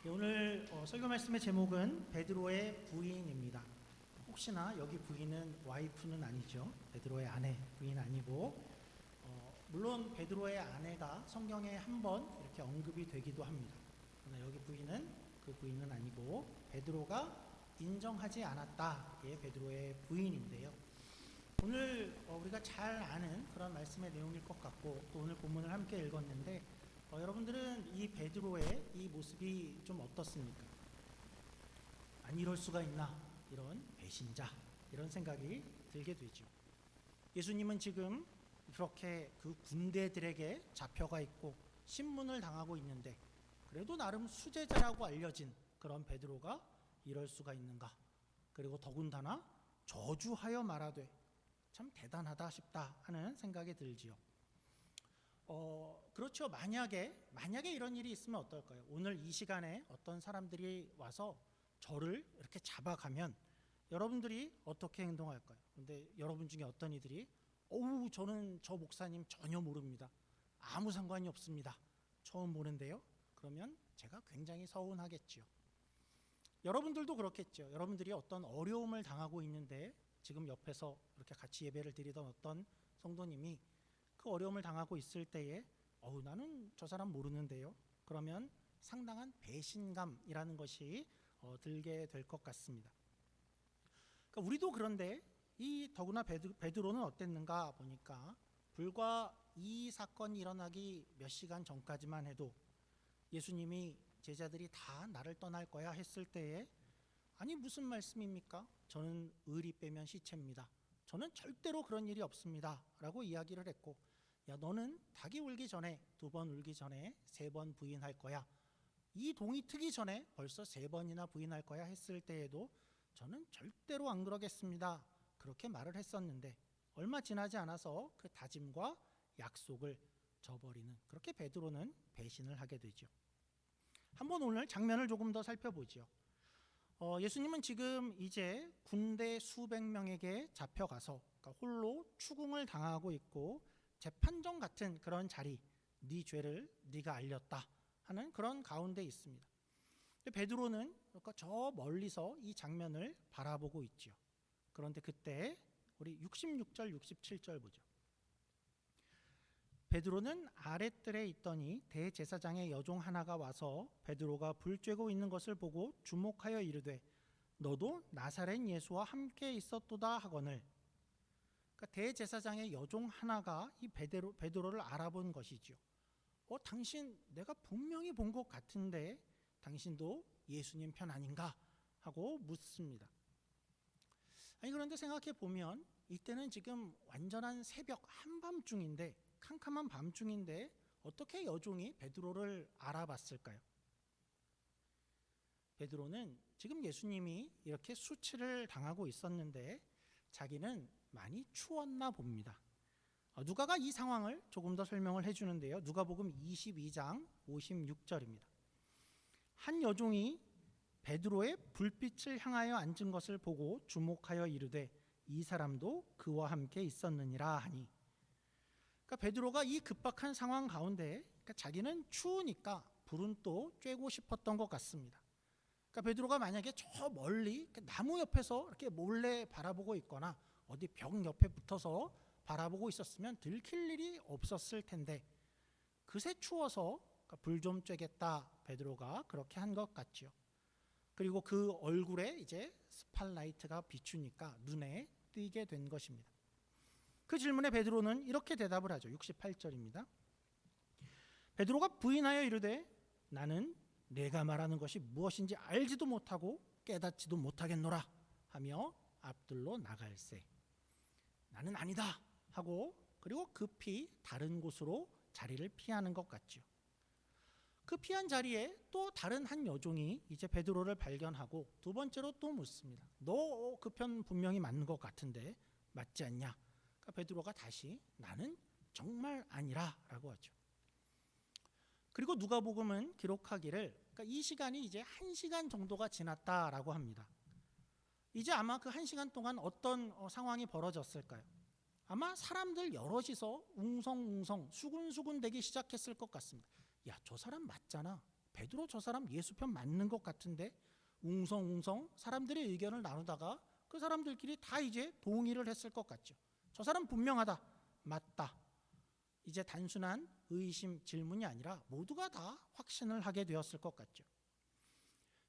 네, 오늘 설교 말씀의 제목은 베드로의 부인입니다. 혹시나 여기 부인은 와이프는 아니죠. 베드로의 아내, 부인 아니고 물론 베드로의 아내가 성경에 한 번 이렇게 언급이 되기도 합니다. 그러나 여기 부인은 그 부인은 아니고 베드로가 인정하지 않았다. 예, 베드로의 부인인데요. 오늘 우리가 잘 아는 그런 말씀의 내용일 것 같고 또 오늘 본문을 함께 읽었는데 여러분들은 이 베드로의 이 모습이 좀 어떻습니까? 아니 이럴 수가 있나? 이런 배신자 이런 생각이 들게 되죠. 예수님은 지금 그렇게 그 군대들에게 잡혀가 있고 신문을 당하고 있는데 그래도 나름 수제자라고 알려진 그런 베드로가 이럴 수가 있는가? 그리고 더군다나 저주하여 말하되 참 대단하다 싶다 하는 생각이 들지요. 그렇죠. 만약에 이런 일이 있으면 어떨까요? 오늘 이 시간에 어떤 사람들이 와서 저를 이렇게 잡아가면 여러분들이 어떻게 행동할까요? 근데 여러분 중에 어떤 이들이 저는 저 목사님 전혀 모릅니다. 아무 상관이 없습니다. 처음 보는데요. 그러면 제가 굉장히 서운하겠지요. 여러분들도 그렇겠죠. 여러분들이 어떤 어려움을 당하고 있는데 지금 옆에서 이렇게 같이 예배를 드리던 어떤 성도님이 그 어려움을 당하고 있을 때에 나는 저 사람 모르는데요. 그러면 상당한 배신감이라는 것이 들게 될 것 같습니다. 그러니까 우리도 그런데 이 더구나 베드로는 어땠는가 보니까 불과 이 사건이 일어나기 몇 시간 전까지만 해도 예수님이 제자들이 다 나를 떠날 거야 했을 때에 아니 무슨 말씀입니까? 저는 의리 빼면 시체입니다. 저는 절대로 그런 일이 없습니다. 라고 이야기를 했고 야 너는 닭이 울기 전에 2번 울기 전에 3번 부인할 거야. 이 동이 트기 전에 벌써 3번이나 부인할 거야 했을 때에도 저는 절대로 안 그러겠습니다. 그렇게 말을 했었는데 얼마 지나지 않아서 그 다짐과 약속을 저버리는 그렇게 베드로는 배신을 하게 되죠. 한번 오늘 장면을 조금 더 살펴보죠. 예수님은 지금 이제 군대 수백 명에게 잡혀가서 그러니까 홀로 추궁을 당하고 있고 재판정 같은 그런 자리, 네 죄를 네가 알렸다 하는 그런 가운데 있습니다. 베드로는 그러니까 저 멀리서 이 장면을 바라보고 있죠. 그런데 그때 우리 66절, 67절 보죠. 베드로는 아랫뜰에 있더니 대제사장의 여종 하나가 와서 베드로가 불 쬐고 있는 것을 보고 주목하여 이르되 너도 나사렛 예수와 함께 있었도다 하거늘. 그러니까 대제사장의 여종 하나가 이 베드로를 알아본 것이죠. 당신 내가 분명히 본 것 같은데 당신도 예수님 편 아닌가 하고 묻습니다. 아니 그런데 생각해 보면 이때는 지금 완전한 새벽 한밤중인데 캄캄한 밤중인데 어떻게 여종이 베드로를 알아봤을까요? 베드로는 지금 예수님이 이렇게 수치를 당하고 있었는데 자기는 많이 추웠나 봅니다. 누가가 이 상황을 조금 더 설명을 해주는데요. 누가복음 22장 56절입니다. 한 여종이 베드로의 불빛을 향하여 앉은 것을 보고 주목하여 이르되 이 사람도 그와 함께 있었느니라 하니. 그러니까 베드로가 이 급박한 상황 가운데 그러니까 자기는 추우니까 불은 또 쬐고 싶었던 것 같습니다. 그러니까 베드로가 만약에 저 멀리 나무 옆에서 이렇게 몰래 바라보고 있거나 어디 벽 옆에 붙어서 바라보고 있었으면 들킬 일이 없었을 텐데 그새 추워서 불 좀 쬐겠다 베드로가 그렇게 한 것 같죠. 그리고 그 얼굴에 이제 스팟라이트가 비추니까 눈에 띄게 된 것입니다. 그 질문에 베드로는 이렇게 대답을 하죠. 68절입니다. 베드로가 부인하여 이르되 나는 내가 말하는 것이 무엇인지 알지도 못하고 깨닫지도 못하겠노라 하며 앞들로 나갈새. 나는 아니다 하고 그리고 급히 다른 곳으로 자리를 피하는 것 같죠. 그 피한 자리에 또 다른 한 여종이 이제 베드로를 발견하고 두 번째로 또 묻습니다. 너 그 편 분명히 맞는 것 같은데 맞지 않냐? 그러니까 베드로가 다시 나는 정말 아니라 라고 하죠. 그리고 누가복음은 기록하기를 그러니까 이 시간이 이제 1시간 정도가 지났다라고 합니다. 이제 아마 그 1시간 동안 어떤 상황이 벌어졌을까요? 아마 사람들 여럿이서 웅성웅성 수군수군 되기 시작했을 것 같습니다. 야, 저 사람 맞잖아. 베드로 저 사람 예수 편 맞는 것 같은데, 웅성웅성 사람들의 의견을 나누다가 그 사람들끼리 다 이제 동의를 했을 것 같죠. 저 사람 분명하다, 맞다. 이제 단순한 의심 질문이 아니라 모두가 다 확신을 하게 되었을 것 같죠.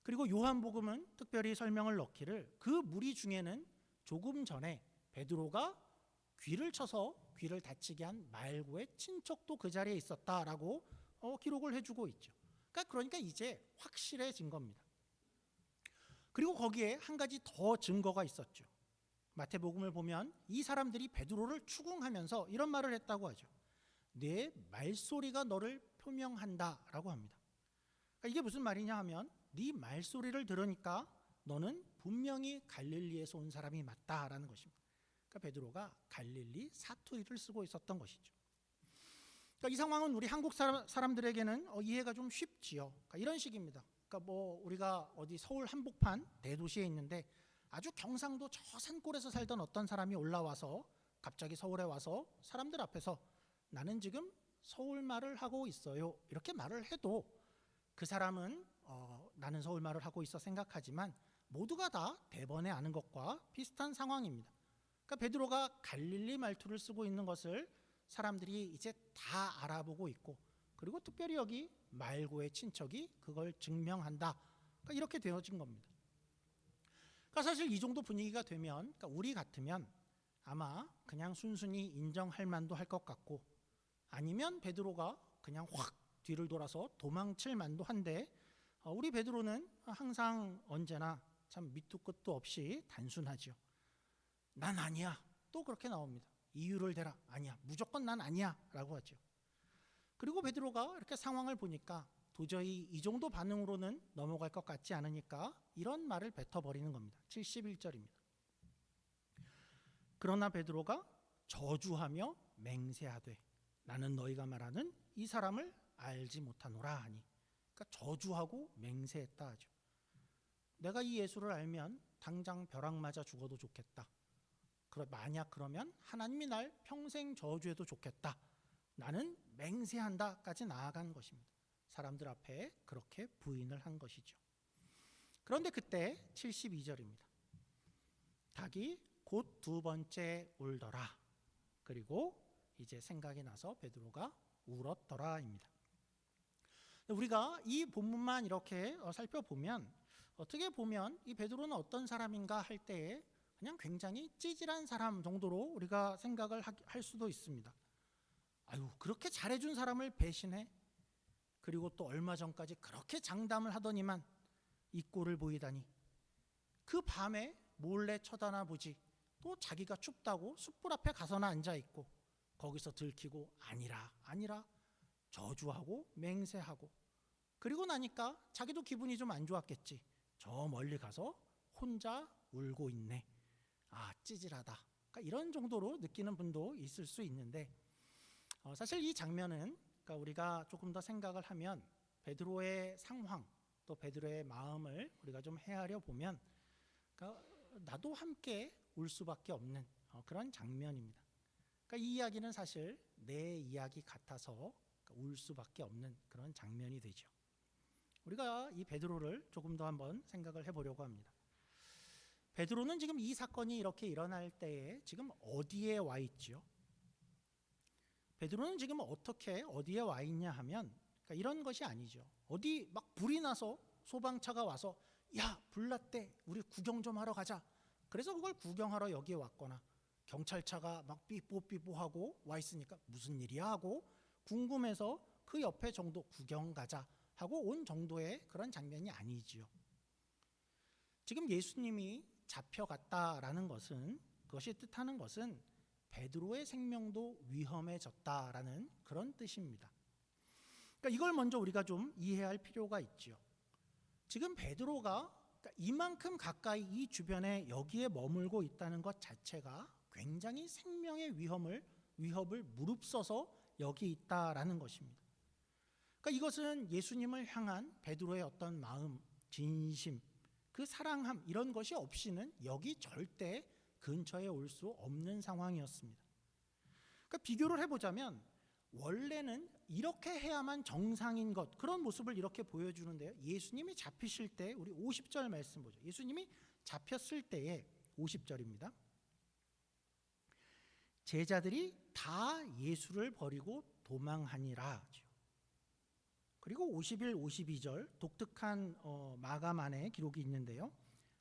그리고 요한복음은 특별히 설명을 넣기를 그 무리 중에는 조금 전에 베드로가 귀를 쳐서 귀를 다치게 한 말고의 친척도 그 자리에 있었다라고 기록을 해주고 있죠. 그러니까 이제 확실해진 겁니다. 그리고 거기에 한 가지 더 증거가 있었죠. 마태복음을 보면 이 사람들이 베드로를 추궁하면서 이런 말을 했다고 하죠. 내 말소리가 너를 표명한다라고 합니다. 이게 무슨 말이냐 하면 네 말소리를 들으니까 너는 분명히 갈릴리에서 온 사람이 맞다라는 것입니다. 베드로가 갈릴리 사투리를 쓰고 있었던 것이죠. 이 상황은 우리 한국 사람들에게는 이해가 좀 쉽지요. 이런 식입니다. 뭐 우리가 어디 서울 한복판 대도시에 있는데 아주 경상도 저 산골에서 살던 어떤 사람이 올라와서 갑자기 서울에 와서 사람들 앞에서 나는 지금 서울말을 하고 있어요, 이렇게 말을 해도 그 사람은 나는 서울말을 하고 있어 생각하지만 모두가 다 대번에 아는 것과 비슷한 상황입니다. 베드로가 갈릴리 말투를 쓰고 있는 것을 사람들이 이제 다 알아보고 있고, 그리고 특별히 여기 말고의 친척이 그걸 증명한다, 이렇게 되어진 겁니다. 사실 이 정도 분위기가 되면 우리 같으면 아마 그냥 순순히 인정할 만도 할 것 같고, 아니면 베드로가 그냥 확 뒤를 돌아서 도망칠 만도 한데, 우리 베드로는 항상 언제나 참 밑도 끝도 없이 단순하죠. 난 아니야, 또 그렇게 나옵니다. 이유를 대라, 아니야, 무조건 난 아니야 라고 하죠. 그리고 베드로가 이렇게 상황을 보니까 도저히 이 정도 반응으로는 넘어갈 것 같지 않으니까 이런 말을 뱉어버리는 겁니다. 71절입니다. 그러나 베드로가 저주하며 맹세하되 나는 너희가 말하는 이 사람을 알지 못하노라 하니, 저주하고 맹세했다 하죠. 내가 이 예수를 알면 당장 벼락 맞아 죽어도 좋겠다. 만약 그러면 하나님이 날 평생 저주해도 좋겠다. 나는 맹세한다까지 나아간 것입니다. 사람들 앞에 그렇게 부인을 한 것이죠. 그런데 그때 72절입니다. 닭이 곧 두 번째 울더라. 그리고 이제 생각이 나서 베드로가 울었더라입니다. 우리가 이 본문만 이렇게 살펴보면 어떻게 보면 이 베드로는 어떤 사람인가 할 때에 그냥 굉장히 찌질한 사람 정도로 우리가 생각을 할 수도 있습니다. 아유, 그렇게 잘해준 사람을 배신해? 그리고 또 얼마 전까지 그렇게 장담을 하더니만 이 꼴을 보이다니. 그 밤에 몰래 쳐다나 보지. 또 자기가 춥다고 숯불 앞에 가서나 앉아있고 거기서 들키고 아니라 저주하고 맹세하고, 그리고 나니까 자기도 기분이 좀 안 좋았겠지. 저 멀리 가서 혼자 울고 있네. 아, 찌질하다. 이런 정도로 느끼는 분도 있을 수 있는데, 사실 이 장면은 우리가 조금 더 생각을 하면 베드로의 상황, 또 베드로의 마음을 우리가 좀 헤아려 보면 나도 함께 울 수밖에 없는 그런 장면입니다. 이 이야기는 사실 내 이야기 같아서 울 수밖에 없는 그런 장면이 되죠. 우리가 이 베드로를 조금 더 한번 생각을 해보려고 합니다. 베드로는 지금 이 사건이 이렇게 일어날 때에 지금 어디에 와 있지요? 베드로는 지금 어디에 와 있냐 하면 이런 것이 아니죠. 어디 막 불이 나서 소방차가 와서 야, 불났대, 우리 구경 좀 하러 가자. 그래서 그걸 구경하러 여기에 왔거나, 경찰차가 막 삐뽀삐뽀하고 와 있으니까 무슨 일이야 하고 궁금해서 그 옆에 정도 구경 가자 하고 온 정도의 그런 장면이 아니지요. 지금 예수님이 잡혀갔다라는 것은, 그것이 뜻하는 것은 베드로의 생명도 위험해졌다라는 그런 뜻입니다. 이걸 먼저 우리가 좀 이해할 필요가 있죠. 지금 베드로가 이만큼 가까이 이 주변에 여기에 머물고 있다는 것 자체가 굉장히 생명의 위협을 무릅써서 여기 있다라는 것입니다. 이것은 예수님을 향한 베드로의 어떤 마음, 진심, 그 사랑함, 이런 것이 없이는 여기 절대 근처에 올 수 없는 상황이었습니다. 비교를 해보자면 원래는 이렇게 해야만 정상인 것, 그런 모습을 이렇게 보여주는데요. 예수님이 잡히실 때 우리 50절 말씀 보죠. 예수님이 잡혔을 때의 50절입니다. 제자들이 다 예수를 버리고 도망하니라. 그리고 51, 52절 독특한 마가만의 기록이 있는데요.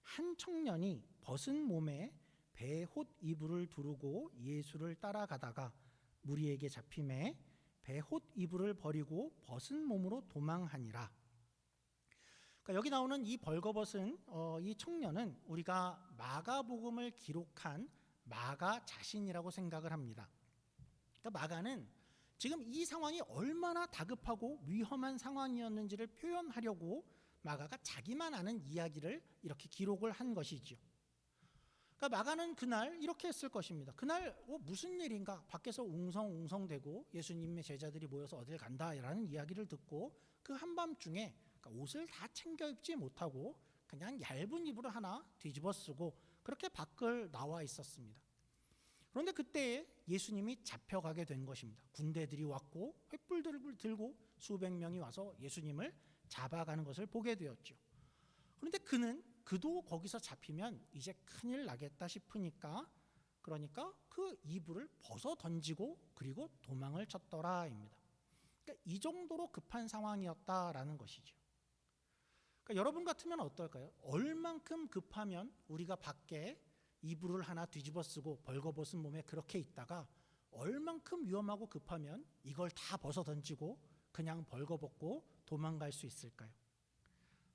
한 청년이 벗은 몸에 베옷 이불을 두르고 예수를 따라가다가 무리에게 잡힘에 베옷 이불을 버리고 벗은 몸으로 도망하니라. 그러니까 여기 나오는 이 벌거벗은 이 청년은 우리가 마가복음을 기록한 마가 자신이라고 생각을 합니다. 그러니까 마가는 지금 이 상황이 얼마나 다급하고 위험한 상황이었는지를 표현하려고 마가가 자기만 아는 이야기를 이렇게 기록을 한 것이죠. 그러니까 마가는 그날 이렇게 했을 것입니다. 그날 무슨 일인가, 밖에서 웅성웅성대고 예수님의 제자들이 모여서 어딜 간다라는 이야기를 듣고 그 한밤중에 그러니까 옷을 다 챙겨 입지 못하고 그냥 얇은 이불을 하나 뒤집어 쓰고 그렇게 밖을 나와 있었습니다. 그런데 그때 예수님이 잡혀가게 된 것입니다. 군대들이 왔고 횃불들을 들고 수백 명이 와서 예수님을 잡아가는 것을 보게 되었죠. 그런데 그도 거기서 잡히면 이제 큰일 나겠다 싶으니까 그러니까 그 이불을 벗어 던지고 그리고 도망을 쳤더라입니다. 그러니까 이 정도로 급한 상황이었다라는 것이죠. 그러니까 여러분 같으면 어떨까요? 얼만큼 급하면 우리가 밖에 이불을 하나 뒤집어 쓰고 벌거벗은 몸에 그렇게 있다가 얼만큼 위험하고 급하면 이걸 다 벗어 던지고 그냥 벌거벗고 도망갈 수 있을까요?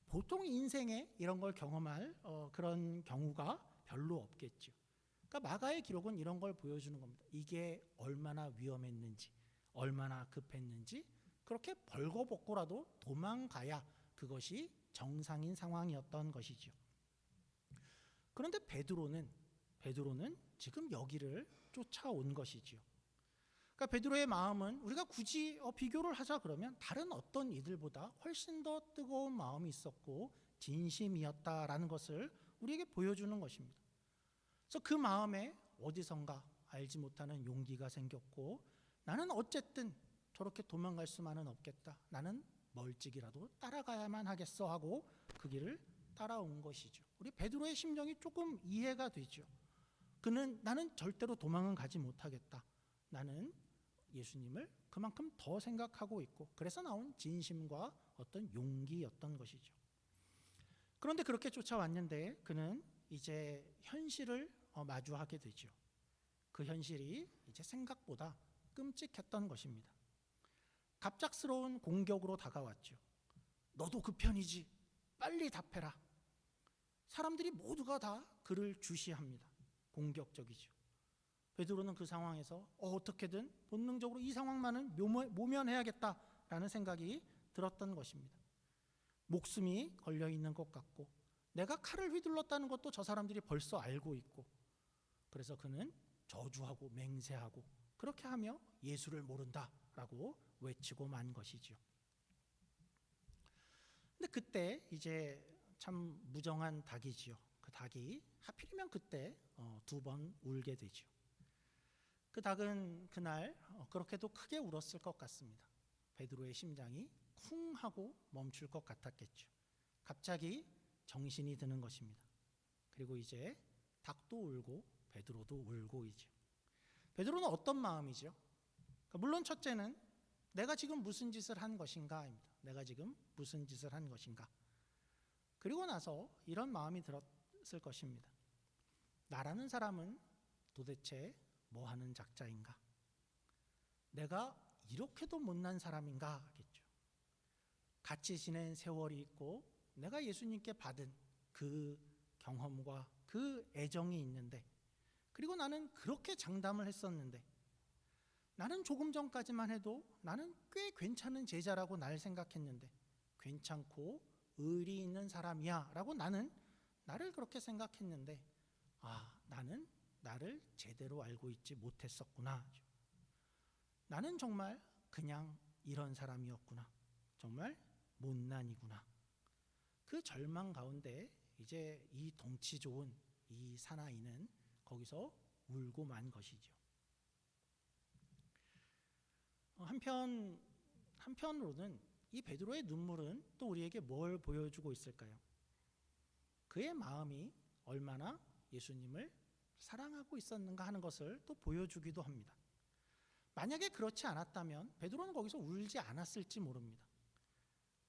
보통 인생에 이런 걸 경험할 그런 경우가 별로 없겠죠. 그러니까 마가의 기록은 이런 걸 보여주는 겁니다. 이게 얼마나 위험했는지, 얼마나 급했는지 그렇게 벌거벗고라도 도망가야 그것이 정상인 상황이었던 것이죠. 그런데 베드로는 지금 여기를 쫓아온 것이지요. 그러니까 베드로의 마음은 우리가 굳이 비교를 하자 그러면 다른 어떤 이들보다 훨씬 더 뜨거운 마음이 있었고 진심이었다라는 것을 우리에게 보여주는 것입니다. 그래서 그 마음에 어디선가 알지 못하는 용기가 생겼고 나는 어쨌든 저렇게 도망갈 수만은 없겠다. 나는 멀찍이라도 따라가야만 하겠어 하고 그 길을 따라온 것이죠. 우리 베드로의 심정이 조금 이해가 되죠. 나는 절대로 도망은 가지 못하겠다. 나는 예수님을 그만큼 더 생각하고 있고 그래서 나온 진심과 어떤 용기였던 것이죠. 그런데 그렇게 쫓아왔는데 그는 이제 현실을 마주하게 되죠. 그 현실이 이제 생각보다 끔찍했던 것입니다. 갑작스러운 공격으로 다가왔죠. 너도 그 편이지. 빨리 답해라. 사람들이 모두가 다 그를 주시합니다. 공격적이죠. 베드로는 그 상황에서 어떻게든 본능적으로 이 상황만은 모면해야겠다라는 생각이 들었던 것입니다. 목숨이 걸려있는 것 같고 내가 칼을 휘둘렀다는 것도 저 사람들이 벌써 알고 있고 그래서 그는 저주하고 맹세하고 그렇게 하며 예수를 모른다라고 외치고 만 것이죠. 근데 그때 이제 참 무정한 닭이지요. 그 닭이 하필이면 그때 2번 울게 되죠. 그 닭은 그날 그렇게도 크게 울었을 것 같습니다. 베드로의 심장이 쿵 하고 멈출 것 같았겠죠. 갑자기 정신이 드는 것입니다. 그리고 이제 닭도 울고 베드로도 울고이죠. 베드로는 어떤 마음이죠? 물론 첫째는 내가 지금 무슨 짓을 한 것인가입니다. 내가 지금 무슨 짓을 한 것인가. 그리고 나서 이런 마음이 들었을 것입니다. 나라는 사람은 도대체 뭐 하는 작자인가? 내가 이렇게도 못난 사람인가 하겠죠. 같이 지낸 세월이 있고 내가 예수님께 받은 그 경험과 그 애정이 있는데 그리고 나는 그렇게 장담을 했었는데 나는 조금 전까지만 해도 나는 꽤 괜찮은 제자라고 날 생각했는데 괜찮고 의리 있는 사람이야 라고 나를 그렇게 생각했는데 나는 나를 제대로 알고 있지 못했었구나. 나는 정말 그냥 이런 사람이었구나. 정말 못난이구나. 그 절망 가운데 이제 이 덩치 좋은 이 사나이는 거기서 울고 만 것이죠. 한편 한편으로는 이 베드로의 눈물은 또 우리에게 뭘 보여주고 있을까요? 그의 마음이 얼마나 예수님을 사랑하고 있었는가 하는 것을 또 보여주기도 합니다. 만약에 그렇지 않았다면 베드로는 거기서 울지 않았을지 모릅니다.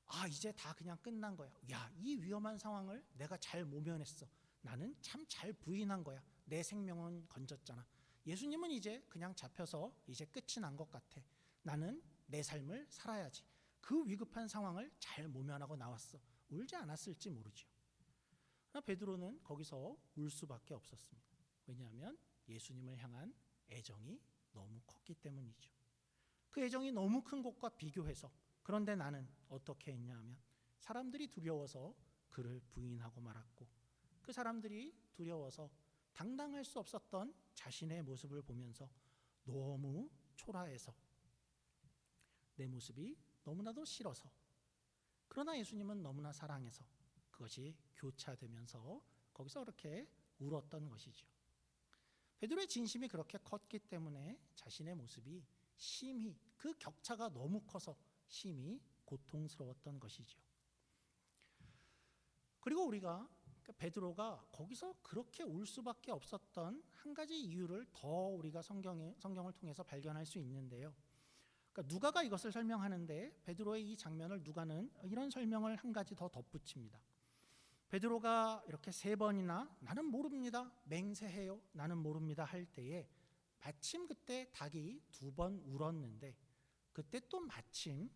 아, 이제 다 그냥 끝난 거야. 야, 이 위험한 상황을 내가 잘 모면했어. 나는 참 잘 부인한 거야. 내 생명은 건졌잖아. 예수님은 이제 그냥 잡혀서 이제 끝이 난 것 같아. 나는 내 삶을 살아야지. 그 위급한 상황을 잘 모면하고 나왔어. 울지 않았을지 모르죠. 그러나 베드로는 거기서 울 수밖에 없었습니다. 왜냐하면 예수님을 향한 애정이 너무 컸기 때문이죠. 그 애정이 너무 큰 것과 비교해서, 그런데 나는 어떻게 했냐 하면 사람들이 두려워서 그를 부인하고 말았고, 그 사람들이 두려워서 당당할 수 없었던 자신의 모습을 보면서 너무 초라해서, 내 모습이 너무나도 싫어서, 그러나 예수님은 너무나 사랑해서 그것이 교차되면서 거기서 그렇게 울었던 것이죠. 베드로의 진심이 그렇게 컸기 때문에 자신의 모습이 심히, 그 격차가 너무 커서 심히 고통스러웠던 것이죠. 그리고 우리가 베드로가 거기서 그렇게 울 수밖에 없었던 한 가지 이유를 더 우리가 성경을 통해서 발견할 수 있는데요. 그러니까 누가가 이것을 설명하는데 베드로의 이 장면을 누가는 이런 설명을 한 가지 더 덧붙입니다. 베드로가 이렇게 3번이나 나는 모릅니다, 맹세해요, 나는 모릅니다 할 때에 마침 그때 닭이 2번 울었는데, 그때 또 마침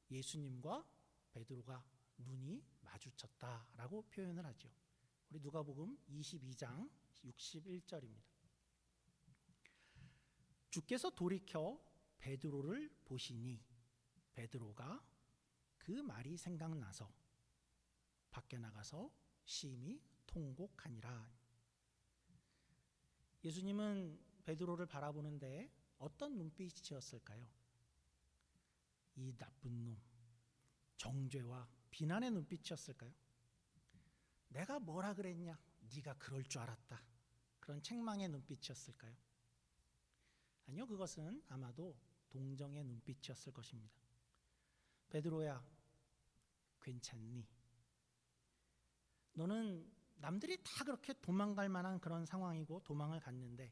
예수님과 베드로가 눈이 마주쳤다라고 표현을 하죠. 우리 누가복음 22장 61절입니다. 주께서 돌이켜 베드로를 보시니 베드로가 그 말이 생각나서 밖에 나가서 심히 통곡하니라. 예수님은 베드로를 바라보는데 어떤 눈빛이었을까요? 이 나쁜 놈, 정죄와 비난의 눈빛이었을까요? 내가 뭐라 그랬냐? 네가 그럴 줄 알았다. 그런 책망의 눈빛이었을까요? 아니요, 그것은 아마도 동정의 눈빛이었을 것입니다. 베드로야, 괜찮니? 너는 남들이 다 그렇게 도망갈 만한 그런 상황이고 도망을 갔는데,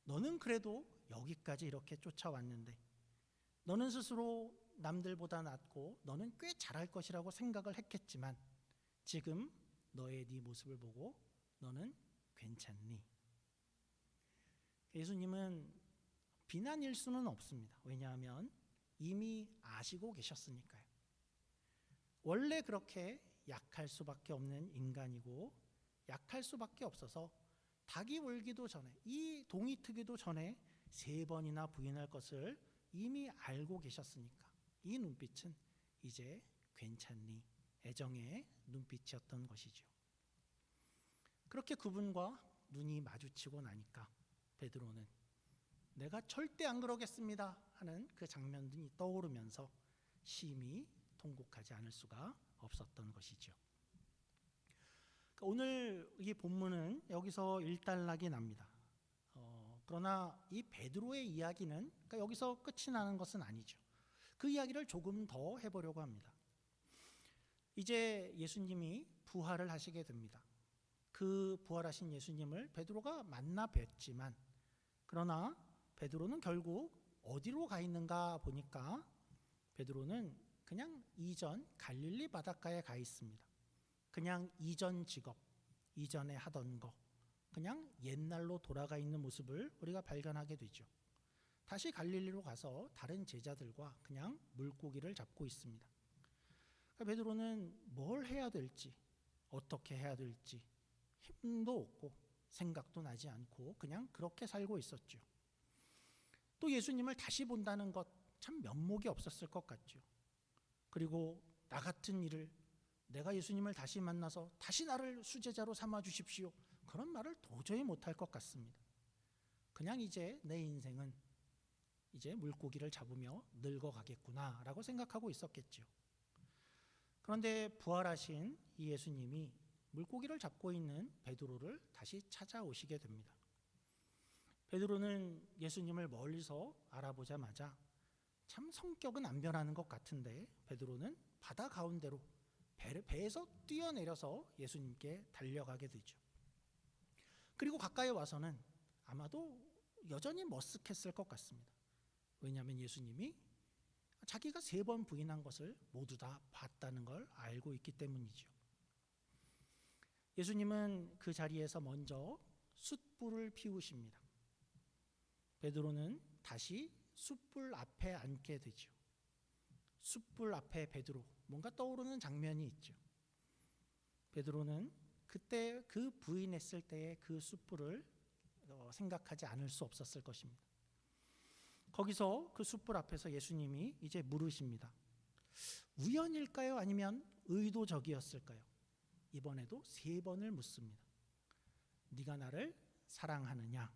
너는 그래도 여기까지 이렇게 쫓아왔는데, 너는 스스로 남들보다 낫고 너는 꽤 잘할 것이라고 생각을 했겠지만 지금 너의 네 모습을 보고 너는 괜찮니? 예수님은 비난일 수는 없습니다. 왜냐하면 이미 아시고 계셨으니까요. 원래 그렇게 약할 수밖에 없는 인간이고 약할 수밖에 없어서 닭이 울기도 전에, 이 동이 트기도 전에 3번이나 부인할 것을 이미 알고 계셨으니까 이 눈빛은 이제 괜찮니? 애정의 눈빛이었던 것이죠. 그렇게 그분과 눈이 마주치고 나니까 베드로는 내가 절대 안 그러겠습니다 하는 그 장면이 떠오르면서 심히 통곡하지 않을 수가 없었던 것이죠. 오늘 이 본문은 여기서 일단락이 납니다. 그러나 이 베드로의 이야기는 여기서 끝이 나는 것은 아니죠. 그 이야기를 조금 더 해보려고 합니다. 이제 예수님이 부활을 하시게 됩니다. 그 부활하신 예수님을 베드로가 만나 뵀지만, 그러나 베드로는 결국 어디로 가 있는가 보니까 베드로는 그냥 이전 갈릴리 바닷가에 가 있습니다. 그냥 이전 직업, 이전에 하던 거, 그냥 옛날로 돌아가 있는 모습을 우리가 발견하게 되죠. 다시 갈릴리로 가서 다른 제자들과 그냥 물고기를 잡고 있습니다. 베드로는 뭘 해야 될지, 어떻게 해야 될지 힘도 없고 생각도 나지 않고 그냥 그렇게 살고 있었죠. 또 예수님을 다시 본다는 것 참 면목이 없었을 것 같죠. 그리고 나 같은 일을, 내가 예수님을 다시 만나서 다시 나를 수제자로 삼아 주십시오, 그런 말을 도저히 못할 것 같습니다. 그냥 이제 내 인생은 이제 물고기를 잡으며 늙어가겠구나 라고 생각하고 있었겠죠. 그런데 부활하신 이 예수님이 물고기를 잡고 있는 베드로를 다시 찾아오시게 됩니다. 베드로는 예수님을 멀리서 알아보자마자 참 성격은 안 변하는 것 같은데 베드로는 바다 가운데로 배에서 뛰어내려서 예수님께 달려가게 되죠. 그리고 가까이 와서는 아마도 여전히 머쓱했을 것 같습니다. 왜냐하면 예수님이 자기가 3번 부인한 것을 모두 다 봤다는 걸 알고 있기 때문이죠. 예수님은 그 자리에서 먼저 숯불을 피우십니다. 베드로는 다시 숯불 앞에 앉게 되죠. 숯불 앞에 베드로, 뭔가 떠오르는 장면이 있죠. 베드로는 그때 그 부인했을 때의 그 숯불을 생각하지 않을 수 없었을 것입니다. 거기서 그 숯불 앞에서 예수님이 이제 물으십니다. 우연일까요? 아니면 의도적이었을까요? 이번에도 3번을 묻습니다. 네가 나를 사랑하느냐?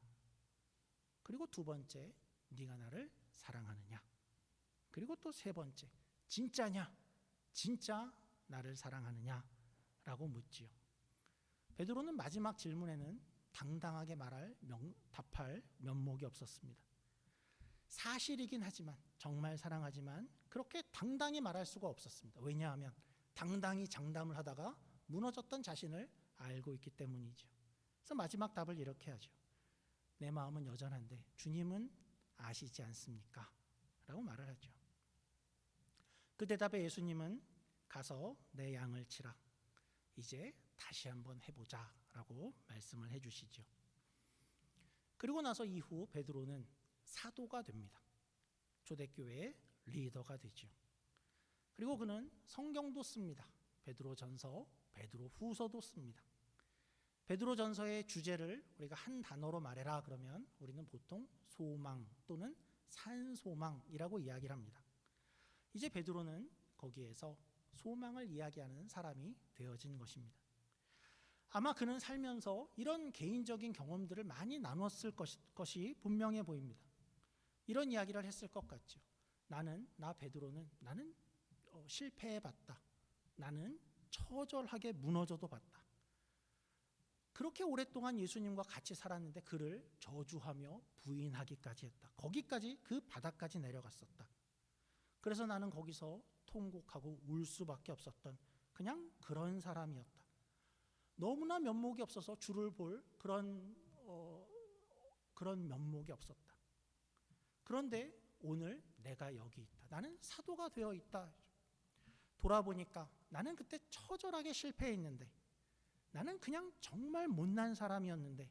그리고 2번째, 네가 나를 사랑하느냐? 그리고 또 3번째, 진짜냐? 진짜 나를 사랑하느냐? 라고 묻지요. 베드로는 마지막 질문에는 당당하게 답할 면목이 없었습니다. 사실이긴 하지만, 정말 사랑하지만 그렇게 당당히 말할 수가 없었습니다. 왜냐하면 당당히 장담을 하다가 무너졌던 자신을 알고 있기 때문이죠. 그래서 마지막 답을 이렇게 하죠. 내 마음은 여전한데 주님은 아시지 않습니까? 라고 말을 하죠. 그 대답에 예수님은 가서 내 양을 치라. 이제 다시 한번 해보자 라고 말씀을 해주시죠. 그리고 나서 이후 베드로는 사도가 됩니다. 초대교회의 리더가 되죠. 그리고 그는 성경도 씁니다. 베드로전서, 베드로후서도 씁니다. 베드로전서의 주제를 우리가 한 단어로 말해라 그러면 우리는 보통 소망 또는 산소망이라고 이야기를 합니다. 이제 베드로는 거기에서 소망을 이야기하는 사람이 되어진 것입니다. 아마 그는 살면서 이런 개인적인 경험들을 많이 나눴을 것이 분명해 보입니다. 이런 이야기를 했을 것 같죠. 나 베드로는 나는 실패해봤다. 나는 처절하게 무너져도 봤다. 그렇게 오랫동안 예수님과 같이 살았는데 그를 저주하며 부인하기까지 했다. 거기까지, 그 바닥까지 내려갔었다. 그래서 나는 거기서 통곡하고 울 수밖에 없었던 그냥 그런 사람이었다. 너무나 면목이 없어서 주를 볼 그런 면목이 없었다. 그런데 오늘 내가 여기 있다. 나는 사도가 되어 있다. 돌아보니까 나는 그때 처절하게 실패했는데, 나는 그냥 정말 못난 사람이었는데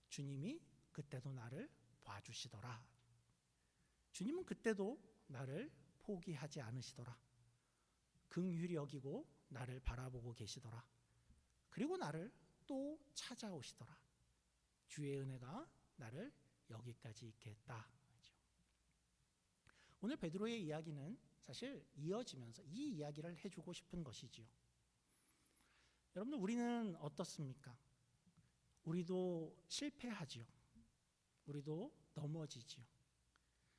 주님이 그때도 나를 봐주시더라. 주님은 그때도 나를 포기하지 않으시더라. 긍휼히 여기고 나를 바라보고 계시더라. 그리고 나를 또 찾아오시더라. 주의 은혜가 나를 여기까지 있게 했다. 오늘 베드로의 이야기는 사실 이어지면서 이 이야기를 해주고 싶은 것이지요. 여러분들, 우리는 어떻습니까? 우리도 실패하지요. 우리도 넘어지지요.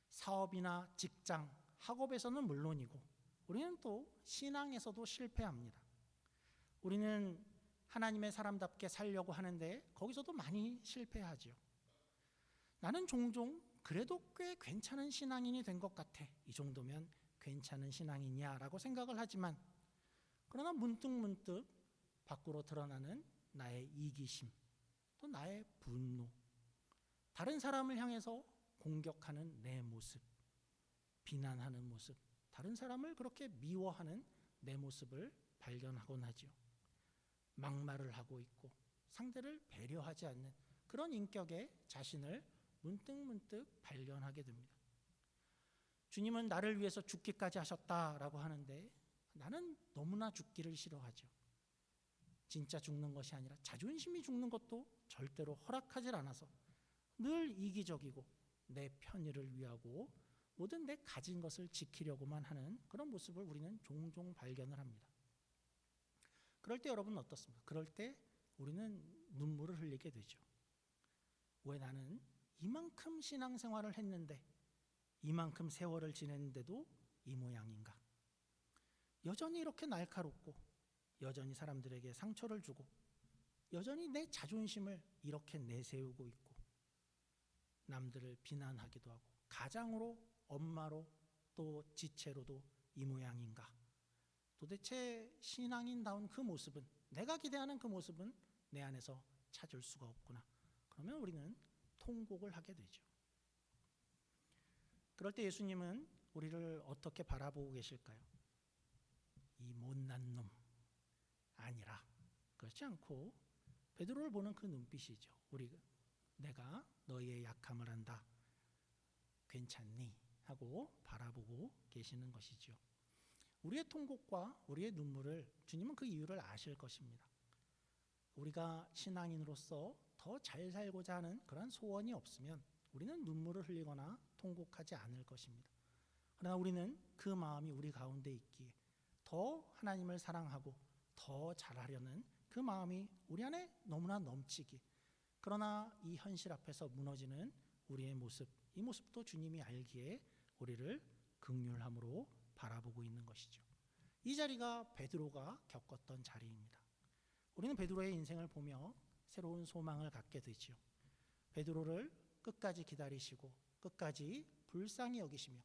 사업이나 직장, 학업에서는 물론이고 우리는 또 신앙에서도 실패합니다. 우리는 하나님의 사람답게 살려고 하는데 거기서도 많이 실패하지요. 나는 종종 그래도 꽤 괜찮은 신앙인이 된 것 같아. 이 정도면 괜찮은 신앙이냐 라고 생각을 하지만, 그러나 문득문득 밖으로 드러나는 나의 이기심, 또 나의 분노, 다른 사람을 향해서 공격하는 내 모습, 비난하는 모습, 다른 사람을 그렇게 미워하는 내 모습을 발견하곤 하죠. 막말을 하고 있고 상대를 배려하지 않는 그런 인격의 자신을 문득문득 발견하게 됩니다. 주님은 나를 위해서 죽기까지 하셨다라고 하는데 나는 너무나 죽기를 싫어하죠. 진짜 죽는 것이 아니라 자존심이 죽는 것도 절대로 허락하지 않아서 늘 이기적이고 내 편의를 위하고 모든 내 가진 것을 지키려고만 하는 그런 모습을 우리는 종종 발견을 합니다. 그럴 때 여러분은 어떻습니까? 그럴 때 우리는 눈물을 흘리게 되죠. 왜 나는 이만큼 신앙생활을 했는데, 이만큼 세월을 지냈는데도 이 모양인가? 여전히 이렇게 날카롭고, 여전히 사람들에게 상처를 주고, 여전히 내 자존심을 이렇게 내세우고 있고, 남들을 비난하기도 하고, 가장으로, 엄마로, 또 지체로도 이 모양인가? 도대체 신앙인다운 그 모습은, 내가 기대하는 그 모습은 내 안에서 찾을 수가 없구나. 그러면 우리는 통곡을 하게 되죠. 그럴 때 예수님은 우리를 어떻게 바라보고 계실까요? 이 못난 놈 아니라, 그렇지 않고 베드로를 보는 그 눈빛이죠. 내가 너희의 약함을 안다. 괜찮니? 하고 바라보고 계시는 것이죠. 우리의 통곡과 우리의 눈물을 주님은 그 이유를 아실 것입니다. 우리가 신앙인으로서 더 잘 살고자 하는 그런 소원이 없으면 우리는 눈물을 흘리거나 통곡하지 않을 것입니다. 그러나 우리는 그 마음이 우리 가운데 있기에 더 하나님을 사랑하고 더 잘하려는 그 마음이 우리 안에 너무나 넘치기, 그러나 이 현실 앞에서 무너지는 우리의 모습, 이 모습도 주님이 알기에 우리를 긍휼함으로 바라보고 있는 것이죠. 이 자리가 베드로가 겪었던 자리입니다. 우리는 베드로의 인생을 보며 새로운 소망을 갖게 되지요. 베드로를 끝까지 기다리시고 끝까지 불쌍히 여기시며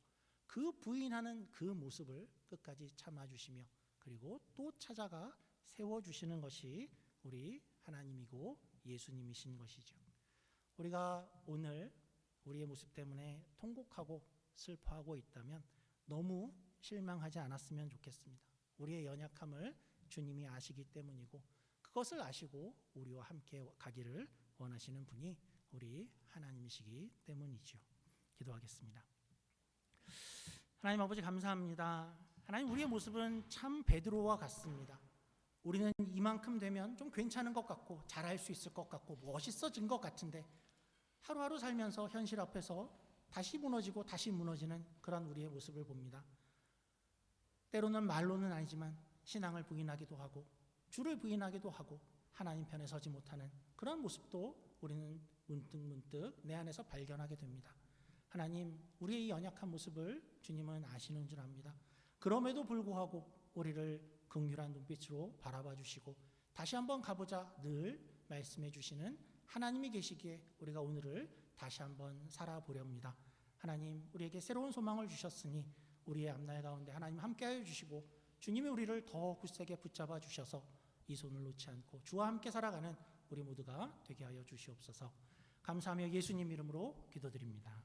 그 부인하는 그 모습을 끝까지 참아주시며 그리고 또 찾아가 세워주시는 것이 우리 하나님이고 예수님이신 것이죠. 우리가 오늘 우리의 모습 때문에 통곡하고 슬퍼하고 있다면 너무 실망하지 않았으면 좋겠습니다. 우리의 연약함을 주님이 아시기 때문이고 그것을 아시고 우리와 함께 가기를 원하시는 분이 우리 하나님이시기 때문이죠. 기도하겠습니다. 하나님 아버지 감사합니다. 하나님, 우리의 모습은 참 베드로와 같습니다. 우리는 이만큼 되면 좀 괜찮은 것 같고 잘할 수 있을 것 같고 멋있어진 것 같은데 하루하루 살면서 현실 앞에서 다시 무너지고 다시 무너지는 그런 우리의 모습을 봅니다. 때로는 말로는 아니지만 신앙을 부인하기도 하고 주를 부인하기도 하고 하나님 편에 서지 못하는 그런 모습도 우리는 문득문득 내 안에서 발견하게 됩니다. 하나님, 우리의 이 연약한 모습을 주님은 아시는 줄 압니다. 그럼에도 불구하고 우리를 긍휼한 눈빛으로 바라봐 주시고 다시 한번 가보자 늘 말씀해 주시는 하나님이 계시기에 우리가 오늘을 다시 한번 살아보렵니다. 하나님, 우리에게 새로운 소망을 주셨으니 우리의 앞날 가운데 하나님 함께하여 주시고 주님이 우리를 더 굳세게 붙잡아 주셔서 이 손을 놓지 않고 주와 함께 살아가는 우리 모두가 되게 하여 주시옵소서. 감사하며 예수님 이름으로 기도드립니다.